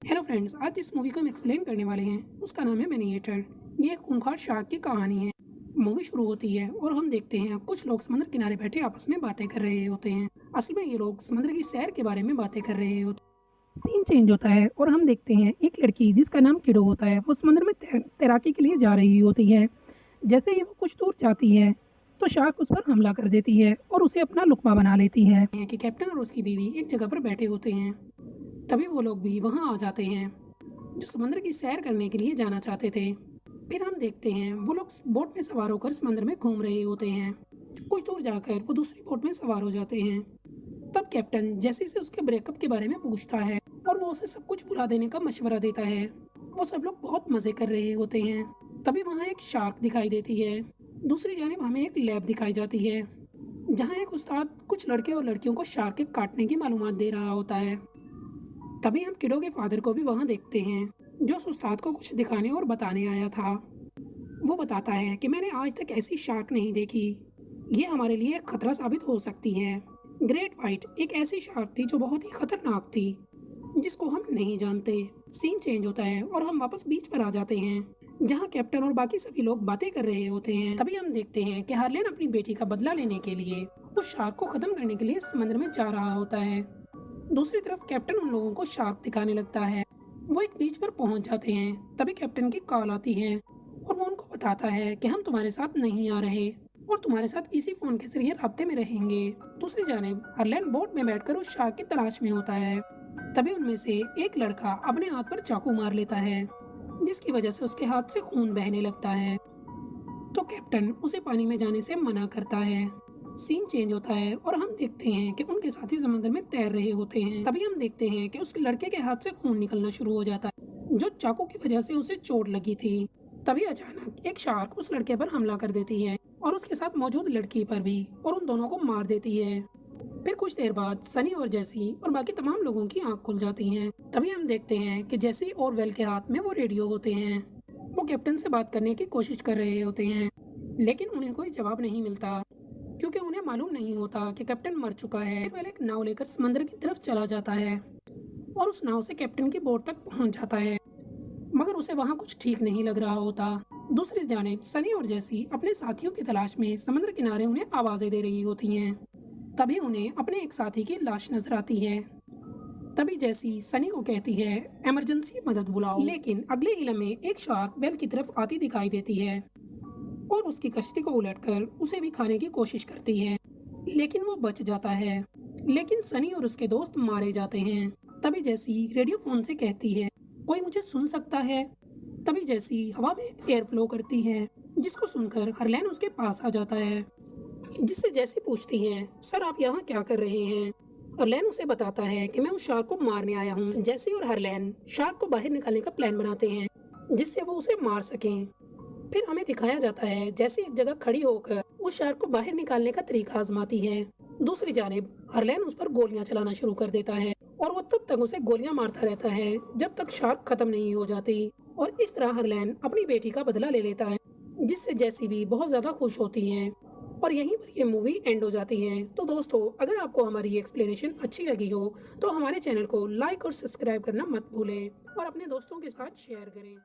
Hello friends, आज जिस movie को हम एक्सप्लेन करने वाले हैं उसका नाम है मैनिएटर। ये एक खूंखार शार्क की कहानी है। मूवी शुरू होती है और हम देखते हैं कुछ लोग समुद्र किनारे बैठे आपस में बातें कर रहे होते हैं। असल में ये लोग समुद्र की सैर के बारे में बातें कर रहे होते हैं। सीन चेंज होता है और हम देखते हैं एक लड़की जिसका नाम किडो होता है, वो समुद्र में तैराकी के लिए जा रही होती है। जैसे ही वो कुछ दूर जाती है तो शार्क उस पर हमला कर देती है और उसे अपना लुकमा बना लेती है कि कैप्टन और उसकी बीवी एक जगह पर बैठे होते हैं। तभी वो लोग भी वहाँ आ जाते हैं जो समुद्र की सैर करने के लिए जाना चाहते थे। फिर हम देखते हैं वो लोग बोट में सवार होकर समुद्र में घूम रहे होते हैं। कुछ दूर जाकर वो दूसरी बोट में सवार हो जाते हैं। तब कैप्टन जैसे से उसके ब्रेकअप के बारे में पूछता है और वो उसे सब कुछ भुला देने का मशवरा देता है। वो सब लोग बहुत मजे कर रहे होते हैं। तभी वहाँ एक शार्क दिखाई देती है। दूसरी जानिब हमें एक लैब दिखाई जाती है जहाँ एक उस्ताद कुछ लड़के और लड़कियों को शार्क के काटने की मालूमात दे रहा होता है। तभी हम किडो के फादर को भी वहाँ देखते हैं जो उस उस्ताद को कुछ दिखाने और बताने आया था। वो बताता है कि मैंने आज तक ऐसी शार्क नहीं देखी। ये हमारे लिए एक खतरा साबित हो सकती है। ग्रेट व्हाइट एक ऐसी शार्क थी जो बहुत ही खतरनाक थी जिसको हम नहीं जानते। सीन चेंज होता है और हम वापस बीच पर आ जाते हैं जहाँ कैप्टन और बाकी सभी लोग बातें कर रहे होते हैं। तभी हम देखते हैं कि हार्लेन अपनी बेटी का बदला लेने के लिए उस शार्क को खत्म करने के लिए समंदर में जा रहा होता है। दूसरी तरफ कैप्टन उन लोगों को शार्क दिखाने लगता है। वो एक बीच पर पहुंच जाते हैं। तभी कैप्टन की कॉल आती है और वो उनको बताता है कि हम तुम्हारे साथ नहीं आ रहे और तुम्हारे साथ इसी फोन के जरिए राब्ते में रहेंगे। दूसरी जानिब हरलैन बोट में बैठकर उस शार्क की तलाश में होता है। तभी उनमें से एक लड़का अपने हाथ पर चाकू मार लेता है जिसकी वजह से उसके हाथ से खून बहने लगता है। तो कैप्टन उसे पानी में जाने से मना करता है। सीन चेंज होता है और हम देखते हैं कि उनके साथी समुद्र में तैर रहे होते हैं। तभी हम देखते हैं कि उस लड़के के हाथ से खून निकलना शुरू हो जाता है जो चाकू की वजह से उसे चोट लगी थी। तभी अचानक एक शार्क उस लड़के पर हमला कर देती है और उसके साथ मौजूद लड़की पर भी, और उन दोनों को मार देती है। फिर कुछ देर बाद सनी और जेसी और बाकी तमाम लोगों की आंख खुल जाती हैं। तभी हम देखते हैं कि जेसी और वेल के हाथ में वो रेडियो होते हैं। वो कैप्टन से बात करने की कोशिश कर रहे होते हैं लेकिन उन्हें कोई जवाब नहीं मिलता क्योंकि उन्हें मालूम नहीं होता कि कैप्टन मर चुका है। फिर वेल एक नाव लेकर समंदर की तरफ चला जाता है और उस नाव से कैप्टन की बोट तक पहुंच जाता है, मगर उसे वहां कुछ ठीक नहीं लग रहा होता। दूसरी जानिब सनी और जेसी अपने साथियों की तलाश में समुद्र किनारे उन्हें आवाजें दे रही होती हैं। तभी उन्हें अपने एक साथी की लाश नजर आती है। तभी जेसी सनी को कहती है इमरजेंसी मदद बुलाओ, लेकिन अगले ही लम्हे एक शार्क वेल की तरफ आती दिखाई देती है और उसकी कश्ती को उलटकर उसे भी खाने की कोशिश करती है, लेकिन वो बच जाता है। लेकिन सनी और उसके दोस्त मारे जाते हैं। तभी जेसी रेडियो फोन से कहती है कोई मुझे सुन सकता है। तभी जेसी हवा में एयर फ्लो करती है जिसको सुनकर हरलैन उसके पास आ जाता है, जिससे जेसी पूछती है सर आप यहाँ क्या कर रहे हैं। हरलैन उसे बताता है कि मैं उस शार्क को मारने आया हूँ। जेसी और हरलैन शार्क को बाहर निकालने का प्लान बनाते हैं जिससे वो उसे मार सकें। फिर हमें दिखाया जाता है जैसे एक जगह खड़ी होकर उस शार्क को बाहर निकालने का तरीका आजमाती है। दूसरी जानिब हरलैन उस पर गोलियां चलाना शुरू कर देता है और वो तब तक उसे गोलियां मारता रहता है जब तक शार्क खत्म नहीं हो जाती। और इस तरह हरलैन अपनी बेटी का बदला ले लेता है जिससे जेसी भी बहुत ज्यादा खुश होती है। और यहीं पर ये मूवी एंड हो जाती है। तो दोस्तों, अगर आपको हमारी एक्सप्लेनेशन अच्छी लगी हो तो हमारे चैनल को लाइक और सब्सक्राइब करना मत भूलें और अपने दोस्तों के साथ शेयर करें।